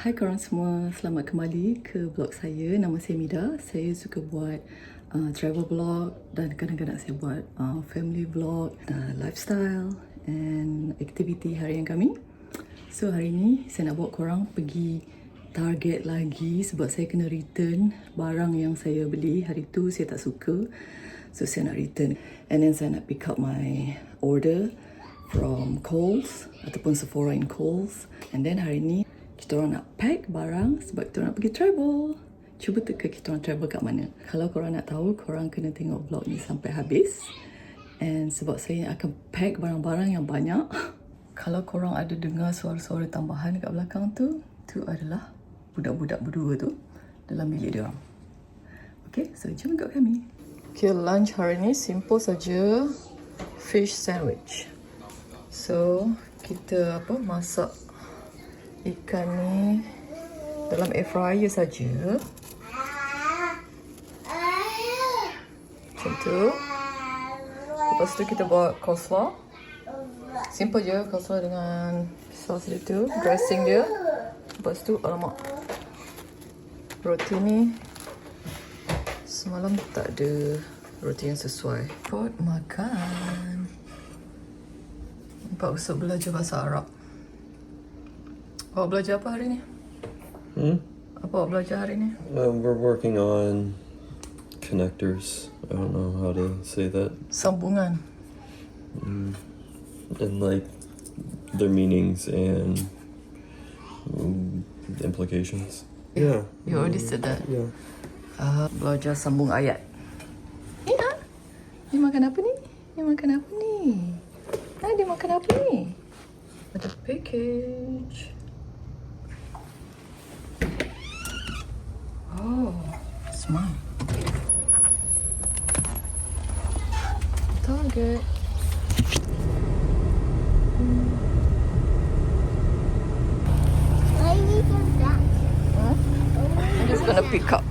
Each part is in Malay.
Hai korang semua, selamat kembali ke blog saya. Nama saya Mida. Saya suka buat travel vlog dan kadang-kadang saya buat family vlog, lifestyle and activity harian kami. So hari ni saya nak bawa korang pergi Target lagi sebab saya kena return barang yang saya beli. Hari tu saya tak suka, so saya nak return. And then saya nak pick up my order from Coles ataupun Sephora in Coles. And then hari ni kita orang nak pack barang sebab kita orang nak pergi travel. Cuba teka kita orang travel kat mana. Kalau korang nak tahu, korang kena tengok vlog ni sampai habis. And sebab saya akan pack barang-barang yang banyak. Kalau korang ada dengar suara-suara tambahan kat belakang tu adalah budak-budak berdua tu dalam bilik dia orang. Okay, so jom ikut kami. Okay, lunch hari ni simple saja. Fish sandwich. So, kita masak ikan ni dalam air fryer saja. Macam tu. Lepas tu kita buat coleslaw. Simple je coleslaw dengan sos dia tu, dressing dia. Lepas tu, alamak, roti ni semalam tak ada roti yang sesuai. Buat makan. Nampak usah belajar bahasa Harap. Awak belajar apa hari ni? Apa awak belajar hari ni? We're working on connectors. I don't know how to say that. Sambungan. And like their meanings and implications. Yeah. You already said that. Yeah. Belajar sambung ayat. Ya. Ni makan apa ni? Ni makan apa ni? Dia makan apa ni? Ada package. Oh, smart. Target. I'm just gonna pick up.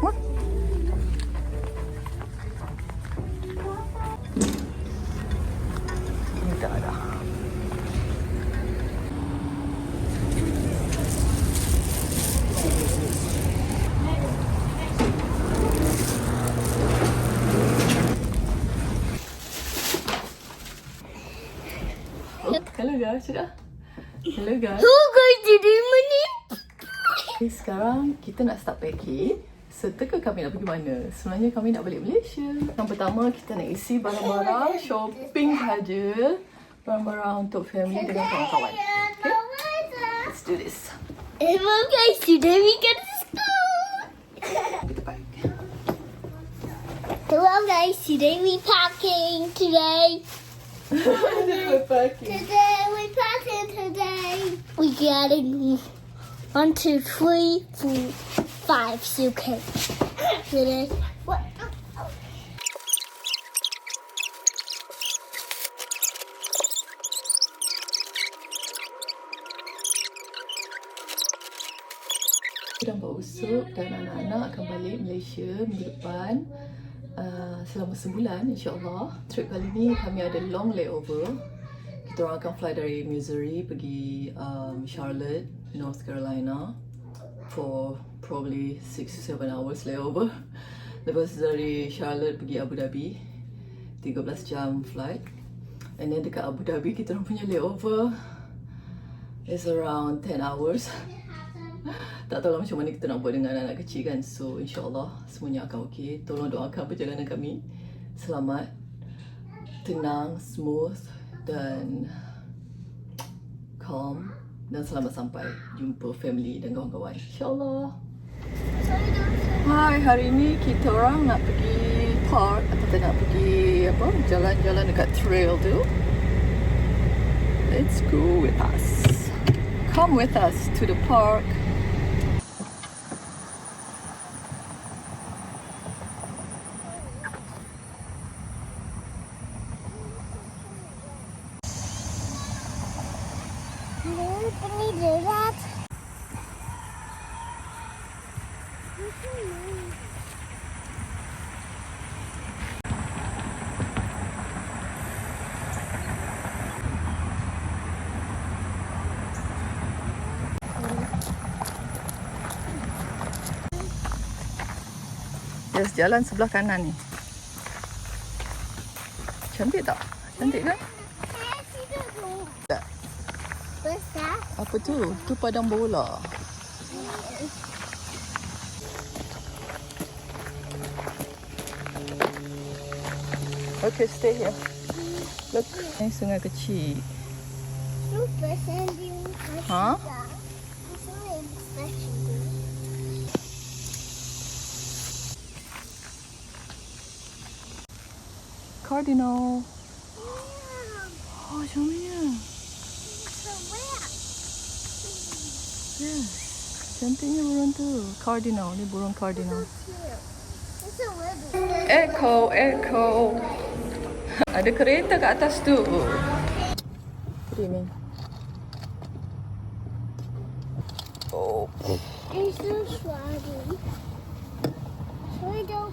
What? Ini tak ada. Hello guys, sudah? Hello guys. Guys, Terima ni. Okay, sekarang kita nak start packing. Serta kami nak pergi mana? Sebenarnya kami nak balik Malaysia. Yang pertama kita nak isi barang-barang shopping saja. Barang-barang untuk family dengan kawan-kawan. Okay? Let's do this. Hello guys, today we go to school. Kita pack. Hello guys, today we packing today. We're packing. Today we packing today. We getting 1, 2, 3, 4, 5 suitcase. Today. What? Dan Pak Usuk dan anak-anak akan balik Malaysia minggu depan selama sebulan insyaAllah. Trip kali ni kami ada long layover. Kita orang akan fly dari Missouri pergi Charlotte, North Carolina for probably 6 to 7 hours layover. Lepas dari Charlotte pergi Abu Dhabi, 13 jam flight. And then dekat Abu Dhabi kita orang punya layover is around 10 hours. Tak tahu lah macam mana kita nak buat dengan anak kecil kan. So insyaAllah semuanya akan okey. Tolong doakan perjalanan kami selamat, tenang, smooth dan calm. Dan selamat sampai jumpa family dan kawan-kawan, insyaAllah. Hai, hari ni kita orang nak pergi park atau nak pergi jalan-jalan dekat trail tu. Let's go with us. Come with us to the park. Can we do that? Yes, jalan sebelah kanan ni. Cantik tak? Cantik kan? Tak. Besar. Apa tu? Tu padang bola. Okay, stay here. Look, ni sungai kecil. Super sending. Ha? Cardinal. Oh, comel. Yes. Cantiknya burung tu. Cardinal. Ni burung cardinal. Echo, echo. Ada kereta kat atas tu. Ini. Oh. It's so swaggy. So I don't.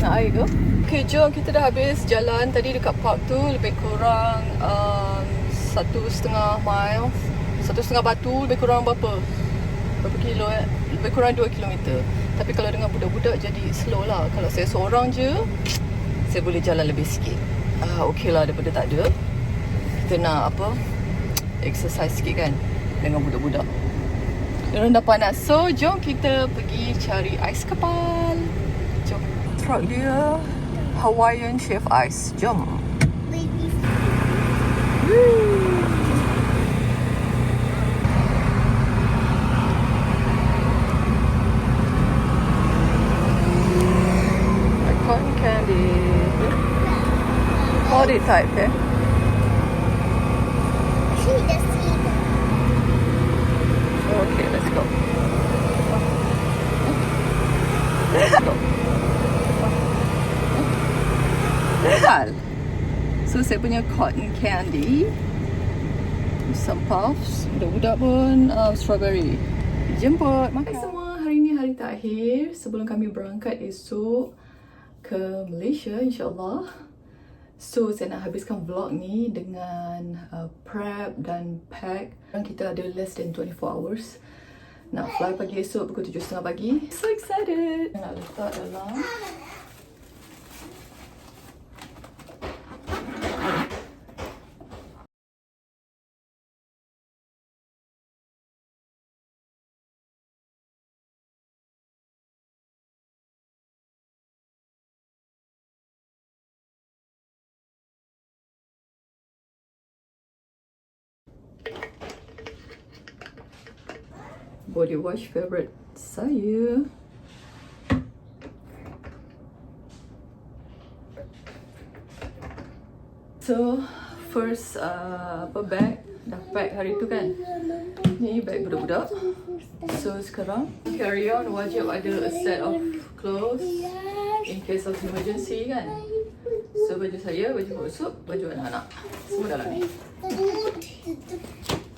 Nak air ke? Okay, jom kita dah habis jalan tadi dekat park tu. Lebih kurang 1.5 mile, 1.5 batu. Lebih kurang berapa kilo Lebih kurang 2 kilometer. Tapi kalau dengan budak-budak jadi slow lah. Kalau saya seorang je, saya boleh jalan lebih sikit. Okay lah daripada tak ada. Kita nak apa, exercise sikit kan dengan budak-budak. Diorang dah panas. So jom kita pergi cari ais kepal. Jom. Truck dia Hawaiian Chef Ice. Jom. Baby. Cotton candy. Body type eh? She does see them. Okay, let's go. Let's go. So saya punya cotton candy, some puffs, budak-budak pun strawberry. Jemput makan. Hai semua, hari ni hari terakhir sebelum kami berangkat esok ke Malaysia insyaAllah. So saya nak habiskan vlog ni dengan prep dan pack. Kita ada less than 24 hours. Nak fly pagi esok pukul 7.30 pagi. So excited. Nak letak dalam body wash favorite saya. So first bag dah pack hari tu kan. Ni bag budak-budak. So sekarang carry on wajib ada a set of clothes in case of emergency kan. So baju saya, baju busuk, baju anak-anak, semua dalam ni.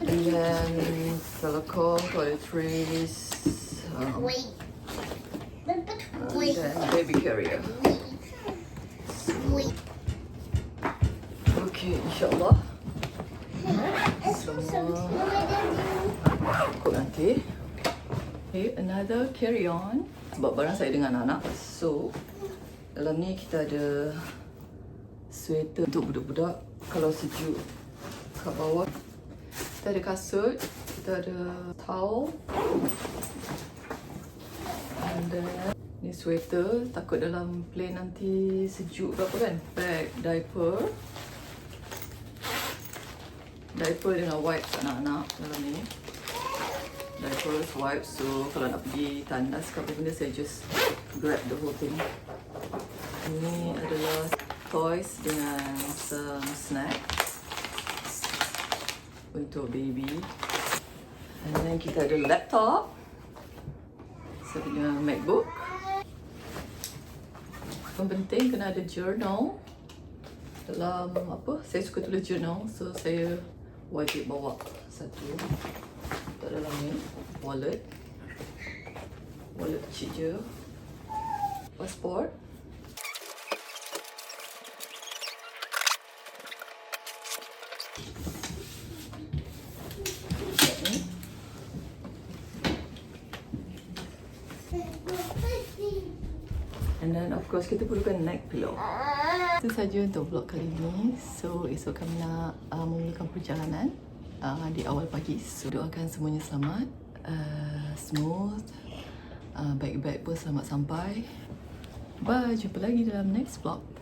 And then silicone, toiletries, Wait. and then baby carrier. Wait. Okay, insyaAllah Semua. ikut nanti. Okay, another carry on. Sebab barang saya dengan anak-anak. So, dalam ni kita ada sweater untuk budak-budak kalau sejuk kat bawah. Kita ada kasut, kita ada towel. And then ni sweater, takut dalam plane nanti sejuk ke apa kan. Bag, diaper. Diaper dengan wipes anak-anak dalam ni. Diapers, wipes, so kalau nak pergi tandas ke apa benda saya just grab the whole thing. Ini adalah toys dengan some snack untuk baby. And then kita ada laptop. Saya punya MacBook. Yang penting kena ada journal. Dalam apa, saya suka tulis journal, so saya wajib bawa satu. Kat dalam ni, wallet kecil je. Passport. then of course kita perlukan neck pillow. Itu saja untuk vlog kali ini. So esok kami nak memulakan perjalanan di awal pagi. So doakan semuanya selamat, smooth, baik-baik pun selamat sampai. Bye, jumpa lagi dalam next vlog.